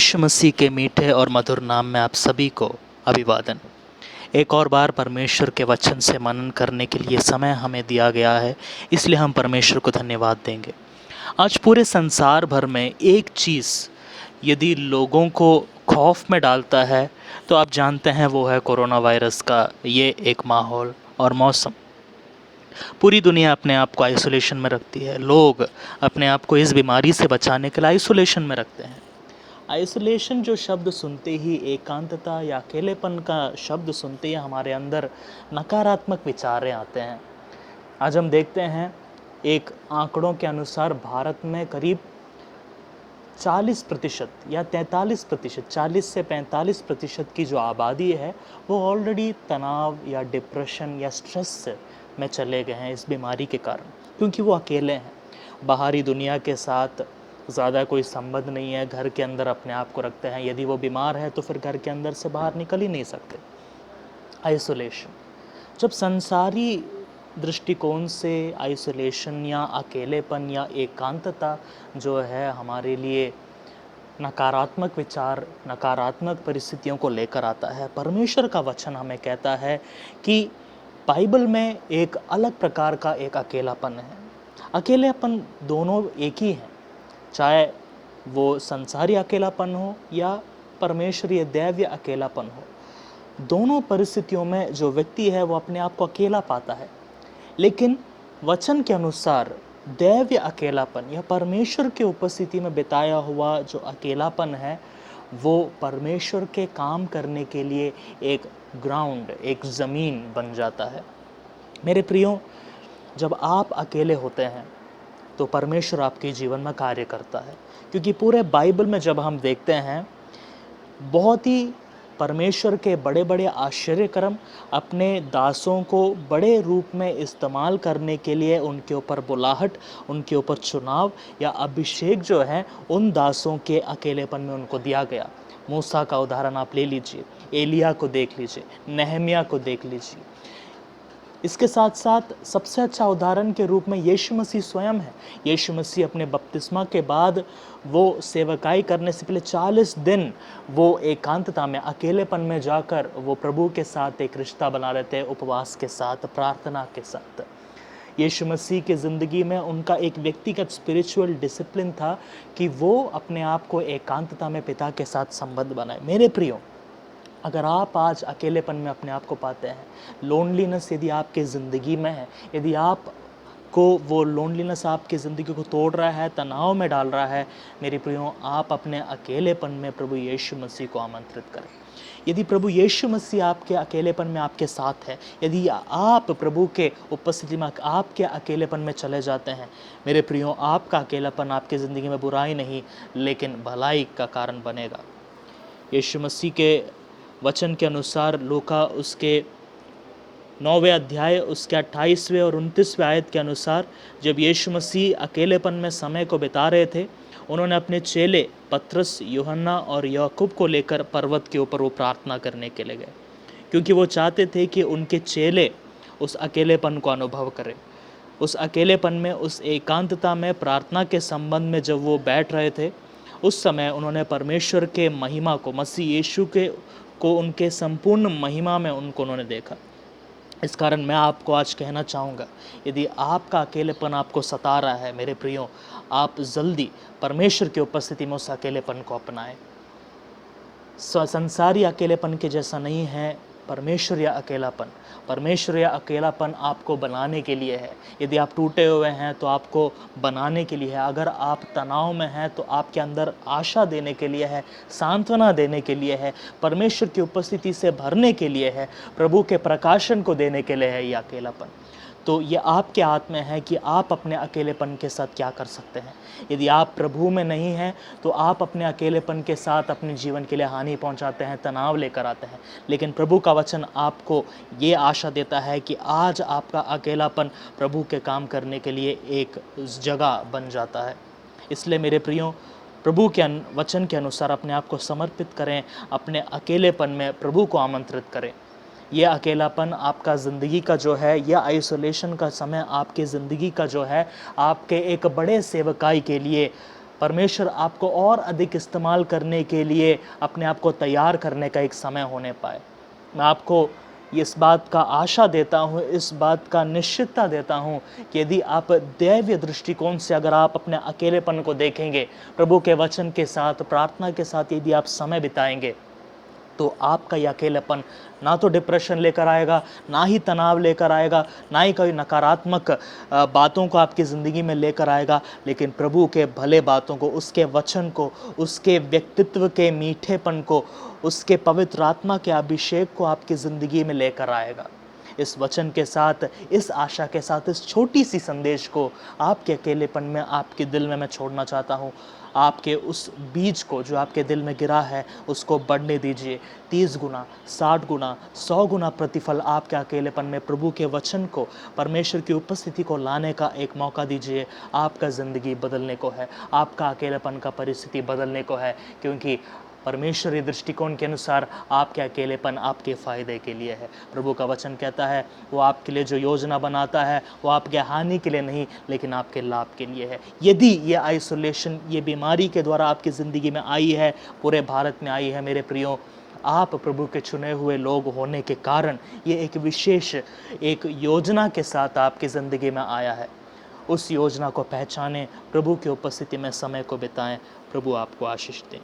यीशु मसीह के मीठे और मधुर नाम में आप सभी को अभिवादन। एक और बार परमेश्वर के वचन से मनन करने के लिए समय हमें दिया गया है, इसलिए हम परमेश्वर को धन्यवाद देंगे। आज पूरे संसार भर में एक चीज़ यदि लोगों को खौफ में डालता है तो आप जानते हैं वो है कोरोना वायरस का ये एक माहौल और मौसम। पूरी दुनिया अपने आप को आइसोलेशन में रखती है। लोग अपने आप को इस बीमारी से बचाने के लिए आइसोलेशन में रखते हैं। आइसोलेशन जो शब्द सुनते ही, एकांतता या अकेलेपन का शब्द सुनते ही हमारे अंदर नकारात्मक विचारें आते हैं। आज हम देखते हैं एक आंकड़ों के अनुसार भारत में करीब 40% या 43%, 40 से 45% की जो आबादी है वो ऑलरेडी तनाव या डिप्रेशन या स्ट्रेस में चले गए हैं इस बीमारी के कारण, क्योंकि वो अकेले हैं। बाहरी दुनिया के साथ ज़्यादा कोई संबंध नहीं है, घर के अंदर अपने आप को रखते हैं। यदि वो बीमार है तो फिर घर के अंदर से बाहर निकल ही नहीं सकते। आइसोलेशन, जब संसारी दृष्टिकोण से आइसोलेशन या अकेलेपन या एकांतता जो है हमारे लिए नकारात्मक विचार, नकारात्मक परिस्थितियों को लेकर आता है, परमेश्वर का वचन हमें कहता है कि बाइबल में एक अलग प्रकार का एक अकेलापन है। अकेलेपन दोनों एक ही हैं, चाहे वो संसारी अकेलापन हो या परमेश्वरीय दैवीय अकेलापन हो। दोनों परिस्थितियों में जो व्यक्ति है वो अपने आप को अकेला पाता है, लेकिन वचन के अनुसार दैवीय अकेलापन या परमेश्वर की उपस्थिति में बिताया हुआ जो अकेलापन है वो परमेश्वर के काम करने के लिए एक ग्राउंड, एक ज़मीन बन जाता है। मेरे प्रियो, जब आप अकेले होते हैं तो परमेश्वर आपके जीवन में कार्य करता है, क्योंकि पूरे बाइबल में जब हम देखते हैं बहुत ही परमेश्वर के बड़े बड़े आश्चर्य कर्म अपने दासों को बड़े रूप में इस्तेमाल करने के लिए उनके ऊपर बुलाहट, उनके ऊपर चुनाव या अभिषेक जो है उन दासों के अकेलेपन में उनको दिया गया। मूसा का उदाहरण आप ले लीजिए, एलिया को देख लीजिए, नेहमिया को देख लीजिए। इसके साथ साथ सबसे अच्छा उदाहरण के रूप में यीशु मसीह स्वयं है। यीशु मसीह अपने बपतिस्मा के बाद वो सेवकाई करने से पहले 40 दिन वो एकांतता में, अकेलेपन में जाकर वो प्रभु के साथ एक रिश्ता बना रहे थे, उपवास के साथ, प्रार्थना के साथ। यीशु मसीह की ज़िंदगी में उनका एक व्यक्तिगत स्पिरिचुअल डिसिप्लिन था कि वो अपने आप को एकांतता में पिता के साथ संबंध बनाए। मेरे प्रियो, अगर आप आज अकेलेपन में अपने आप को पाते हैं, लोनलीनेस यदि आपके ज़िंदगी में है, यदि आप को वो लोनलीनेस आपकी ज़िंदगी को तोड़ रहा है, तनाव में डाल रहा है, मेरे प्रियो, आप अपने अकेलेपन में प्रभु यीशु मसीह को आमंत्रित करें। यदि प्रभु यीशु मसीह आपके अकेलेपन में आपके साथ है, यदि आप प्रभु के उपस्थिति में आपके अकेलेपन में चले जाते हैं, मेरे प्रियो, आपका अकेलापन आपकी ज़िंदगी में बुराई नहीं लेकिन भलाई का कारण बनेगा। यीशु मसीह के वचन के अनुसार लूका उसके 9वें अध्याय उसके 28वें और 29वें आयत के अनुसार, जब यीशु मसीह अकेलेपन में समय को बिता रहे थे, उन्होंने अपने चेले पतरस, यूहन्ना और याकूब को लेकर पर्वत के ऊपर वो प्रार्थना करने के लिए गए, क्योंकि वो चाहते थे कि उनके चेले उस अकेलेपन को अनुभव करें। उस अकेलेपन में, उस एकांतता में, प्रार्थना के संबंध में जब वो बैठ रहे थे, उस समय उन्होंने परमेश्वर के महिमा को, मसीह यीशु को उनके संपूर्ण महिमा में उन्होंने देखा। इस कारण मैं आपको आज कहना चाहूँगा, यदि आपका अकेलेपन आपको सता रहा है, मेरे प्रियो, आप जल्दी परमेश्वर की उपस्थिति में उस अकेलेपन को अपनाएं। संसारी अकेलेपन के जैसा नहीं है परमेश्वरीय अकेलापन। परमेश्वरीय अकेलापन आपको बनाने के लिए है। यदि आप टूटे हुए हैं तो आपको बनाने के लिए है। अगर आप तनाव में हैं तो आपके अंदर आशा देने के लिए है, सांत्वना देने के लिए है, परमेश्वर की उपस्थिति से भरने के लिए है, प्रभु के प्रकाशन को देने के लिए है ये अकेलापन। तो ये आपके हाथ में है कि आप अपने अकेलेपन के साथ क्या कर सकते हैं। यदि आप प्रभु में नहीं हैं तो आप अपने अकेलेपन के साथ अपने जीवन के लिए हानि पहुंचाते हैं, तनाव लेकर आते हैं। लेकिन प्रभु का वचन आपको ये आशा देता है कि आज आपका अकेलापन प्रभु के काम करने के लिए एक जगह बन जाता है। इसलिए मेरे प्रियो, प्रभु के वचन के अनुसार अपने आप को समर्पित करें, अपने अकेलेपन में प्रभु को आमंत्रित करें। यह अकेलापन आपका ज़िंदगी का जो है, यह आइसोलेशन का समय आपके ज़िंदगी का जो है, आपके एक बड़े सेवकाई के लिए परमेश्वर आपको और अधिक इस्तेमाल करने के लिए अपने आप को तैयार करने का एक समय होने पाए। मैं आपको इस बात का आशा देता हूँ, इस बात का निश्चितता देता हूँ कि यदि आप दैवीय दृष्टिकोण से अगर आप अपने अकेलेपन को देखेंगे, प्रभु के वचन के साथ, प्रार्थना के साथ यदि आप समय बिताएंगे, तो आपका ये अकेलापन ना तो डिप्रेशन लेकर आएगा, ना ही तनाव लेकर आएगा, ना ही कोई नकारात्मक बातों को आपकी ज़िंदगी में लेकर आएगा, लेकिन प्रभु के भले बातों को, उसके वचन को, उसके व्यक्तित्व के मीठेपन को, उसके पवित्र आत्मा के अभिषेक को आपकी ज़िंदगी में लेकर आएगा। इस वचन के साथ, इस आशा के साथ, इस छोटी सी संदेश को आपके अकेलेपन में, आपके दिल में मैं छोड़ना चाहता हूँ। आपके उस बीज को जो आपके दिल में गिरा है, उसको बढ़ने दीजिए। 30 गुना, 60 गुना, 100 गुना प्रतिफल आपके अकेलेपन में प्रभु के वचन को, परमेश्वर की उपस्थिति को लाने का एक मौका दीजिए। आपका ज़िंदगी बदलने को है, आपका अकेलेपन का परिस्थिति बदलने को है, क्योंकि परमेश्वरीय दृष्टिकोण के अनुसार आपके अकेलेपन आपके फ़ायदे के लिए है। प्रभु का वचन कहता है, वो आपके लिए जो योजना बनाता है, वो आपके हानि के लिए नहीं, लेकिन आपके लाभ के लिए है। यदि ये आइसोलेशन, ये बीमारी के द्वारा आपकी ज़िंदगी में आई है, पूरे भारत में आई है मेरे प्रियो, आप प्रभु के चुने हुए लोग होने के कारण ये एक विशेष, एक योजना के साथ आपकी ज़िंदगी में आया है। उस योजना को पहचानें, प्रभु की उपस्थिति में समय को बिताएं। प्रभु आपको आशीष दें।